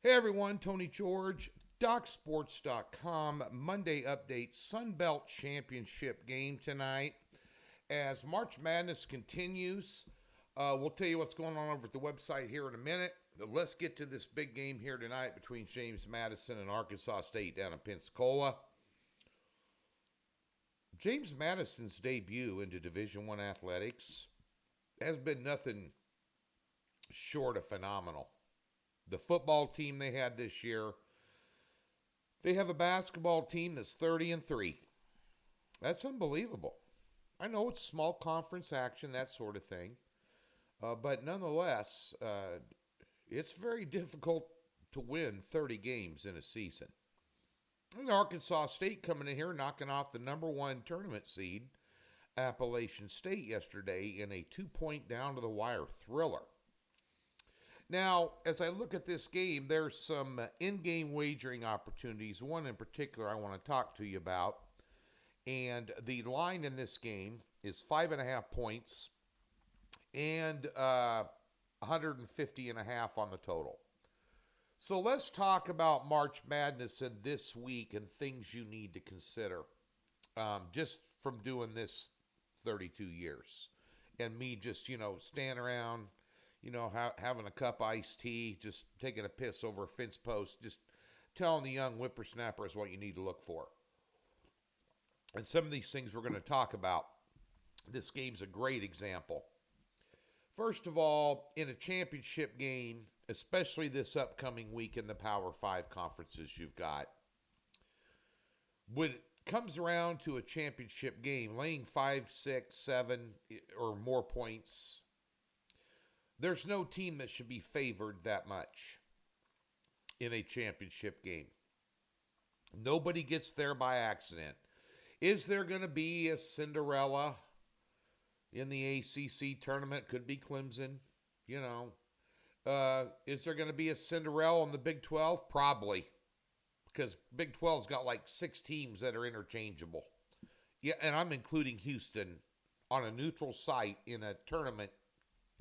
Hey everyone, Tony George, DocSports.com. Monday update, Sun Belt Championship game tonight. As March Madness continues, we'll tell you what's going on over at the website here in a minute. But let's get to this big game here tonight between James Madison and Arkansas State down in Pensacola. James Madison's debut into Division I athletics has been nothing short of phenomenal. The football team they had this year, they have a basketball team that's 30-3. That's unbelievable. I know it's small conference action, that sort of thing, but nonetheless, it's very difficult to win 30 games in a season. And Arkansas State coming in here knocking off the number one tournament seed, Appalachian State, yesterday in a 2-point down to the wire thriller. Now, as I look at this game, there's some in-game wagering opportunities. One in particular I want to talk to you about. And the line in this game is 5.5 points and 150.5 on the total. So let's talk about March Madness in this week and things you need to consider. Just from doing this 32 years. And me just, standing around, having a cup of iced tea, just taking a piss over a fence post, just telling the young whippersnappers what you need to look for. And some of these things we're going to talk about. This game's a great example. First of all, in a championship game, especially this upcoming week in the Power 5 conferences you've got, when it comes around to a championship game, laying 5, 6, 7 or more points, there's no team that should be favored that much in a championship game. Nobody gets there by accident. Is there going to be a Cinderella in the ACC tournament? Could be Clemson, Is there going to be a Cinderella in the Big 12? Probably. Because Big 12's got like 6 teams that are interchangeable. Yeah, and I'm including Houston on a neutral site in a tournament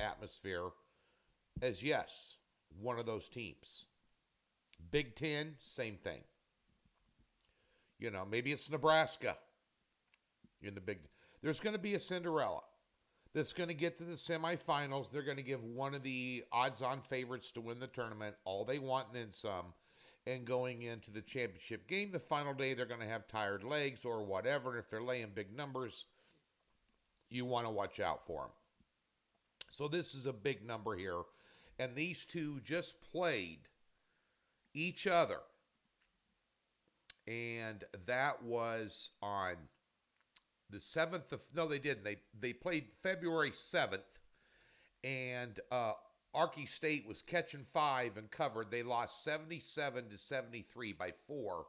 atmosphere as, yes, one of those teams. Big 10, same thing. Maybe it's Nebraska in the Big. There's going to be a Cinderella that's going to get to the semifinals. They're going to give one of the odds-on favorites to win the tournament all they want and then some. And going into the championship game, the final day, they're going to have tired legs or whatever. And if they're laying big numbers, you want to watch out for them. So this is a big number here. And these two just played each other. And that was on the 7th of, no, they didn't. They played February 7th. And Arky State was catching 5 and covered. They lost 77-73 by 4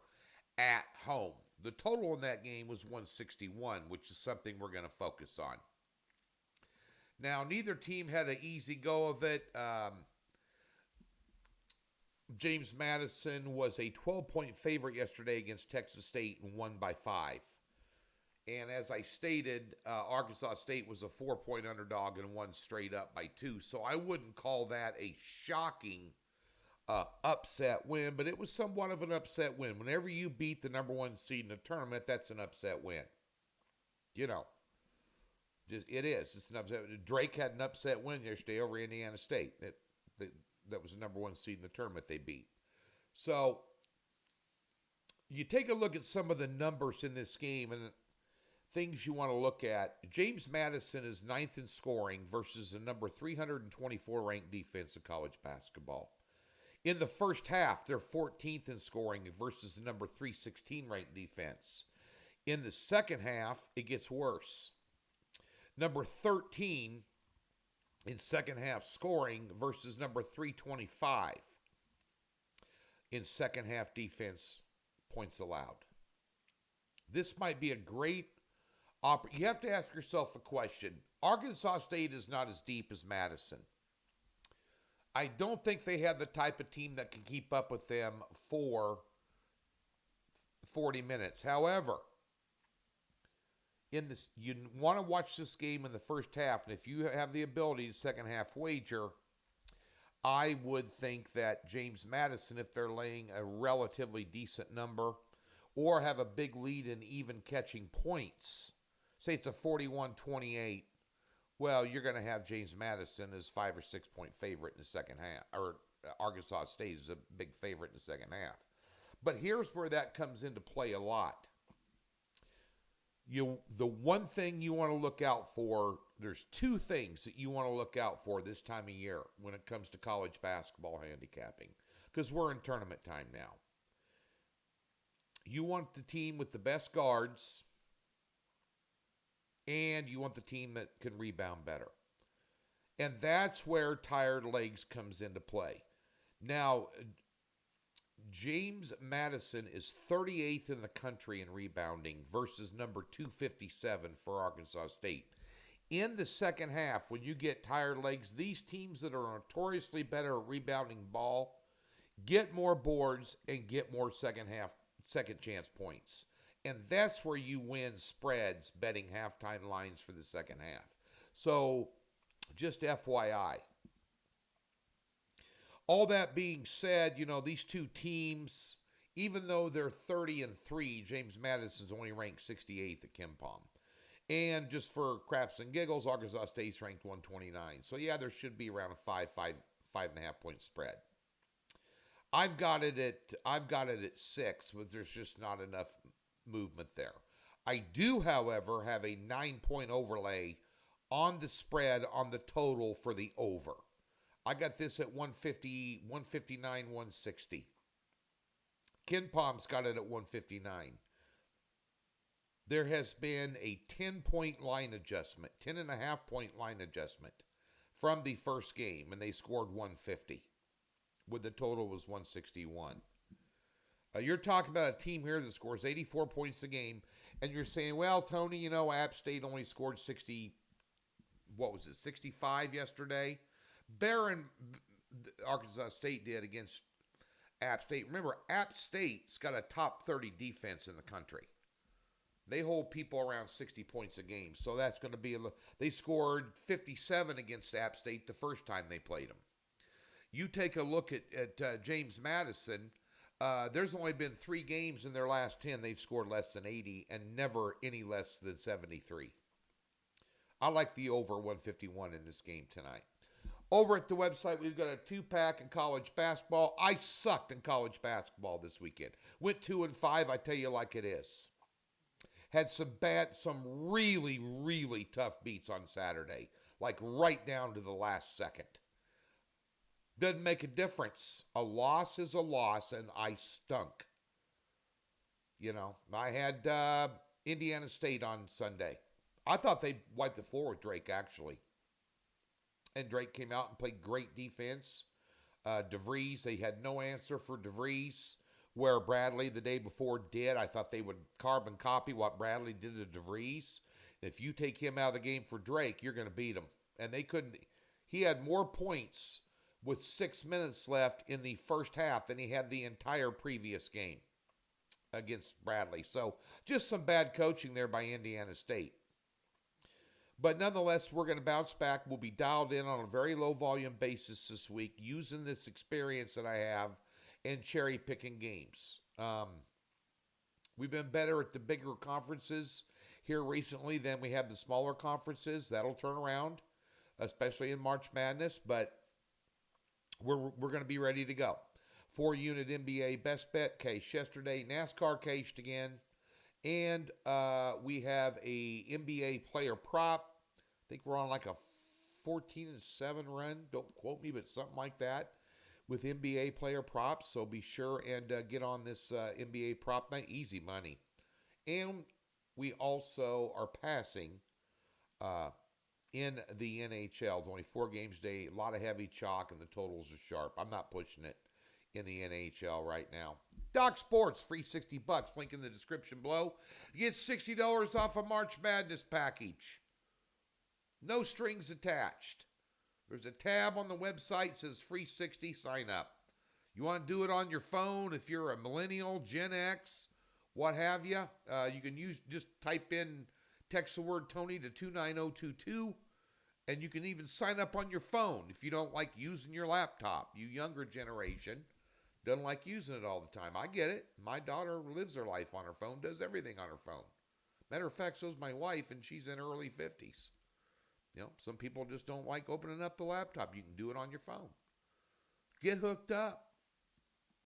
at home. The total in that game was 161, which is something we're going to focus on. Now, neither team had an easy go of it. James Madison was a 12-point favorite yesterday against Texas State and won by 5. And as I stated, Arkansas State was a 4-point underdog and won straight up by 2. So I wouldn't call that a shocking upset win, but it was somewhat of an upset win. Whenever you beat the number one seed in a tournament, that's an upset win. It is. It's an upset. Drake had an upset win yesterday over Indiana State. That was the number one seed in the tournament they beat. So you take a look at some of the numbers in this game and things you want to look at. James Madison is 9th in scoring versus the number 324 ranked defense in college basketball. In the first half, they're 14th in scoring versus the number 316 ranked defense. In the second half, it gets worse. Number 13 in second half scoring versus number 325 in second half defense points allowed. This might be a great you have to ask yourself a question. Arkansas State is not as deep as Madison. I don't think they have the type of team that can keep up with them for 40 minutes. However, you want to watch this game in the first half, and if you have the ability to second half wager, I would think that James Madison, if they're laying a relatively decent number or have a big lead in even catching points, say it's a 41-28, well, you're going to have James Madison as 5 or 6 point favorite in the second half, or Arkansas State is a big favorite in the second half. But here's where that comes into play a lot. The one thing you want to look out for, there's two things that you want to look out for this time of year when it comes to college basketball handicapping, because we're in tournament time now. You want the team with the best guards, and you want the team that can rebound better. And that's where tired legs comes into play. Now, James Madison is 38th in the country in rebounding versus number 257 for Arkansas State. In the second half, when you get tired legs, these teams that are notoriously better at rebounding ball get more boards and get more second chance points. And that's where you win spreads betting halftime lines for the second half. So, just FYI. All that being said, these two teams, even though they're 30-3, James Madison's only ranked 68th at KenPom. And just for craps and giggles, Arkansas State's ranked 129. So yeah, there should be around a 5.5 point spread. I've got it at 6, but there's just not enough movement there. I do, however, have a 9-point overlay on the spread on the total for the over. I got this at 150, 159, 160. KenPom's got it at 159. There has been a 10-point line adjustment, 10.5-point line adjustment from the first game, and they scored 150, when the total was 161. You're talking about a team here that scores 84 points a game, and you're saying, well, Tony, App State only scored 65 yesterday? Arkansas State did against App State. Remember, App State's got a top 30 defense in the country. They hold people around 60 points a game. So that's going to be they scored 57 against App State the first time they played them. You take a look at James Madison. There's only been 3 games in their last 10 they've scored less than 80 and never any less than 73. I like the over 151 in this game tonight. Over at the website, we've got a 2-pack in college basketball. I sucked in college basketball this weekend. Went 2-5, I tell you like it is. Had some really, really tough beats on Saturday, like right down to the last second. Doesn't make a difference. A loss is a loss, and I stunk. I had Indiana State on Sunday. I thought they wiped the floor with Drake, actually. And Drake came out and played great defense. DeVries, they had no answer for DeVries, where Bradley the day before did. I thought they would carbon copy what Bradley did to DeVries. If you take him out of the game for Drake, you're going to beat him. And they couldn't. He had more points with 6 minutes left in the first half than he had the entire previous game against Bradley. So just some bad coaching there by Indiana State. But nonetheless, we're going to bounce back. We'll be dialed in on a very low volume basis this week using this experience that I have and cherry picking games. We've been better at the bigger conferences here recently than we have the smaller conferences. That'll turn around, especially in March Madness, but we're going to be ready to go. 4-unit NBA best bet case yesterday. NASCAR cased again. And we have a NBA player prop. I think we're on like a 14-7 run. Don't quote me, but something like that with NBA player props. So be sure and get on this NBA prop night. Easy money. And we also are passing in the NHL. There's only 4 games a day. A lot of heavy chalk, and the totals are sharp. I'm not pushing it in the NHL right now. Doc Sports, free $60. Link in the description below. You get $60 off a March Madness package. No strings attached. There's a tab on the website that says free 60. Sign up. You want to do it on your phone if you're a millennial, Gen X, what have you. You can just type in, text the word Tony to 29022, And you can even sign up on your phone if you don't like using your laptop. You younger generation doesn't like using it all the time. I get it. My daughter lives her life on her phone, does everything on her phone. Matter of fact, so's my wife, and she's in her early 50s. Some people just don't like opening up the laptop. You can do it on your phone. Get hooked up.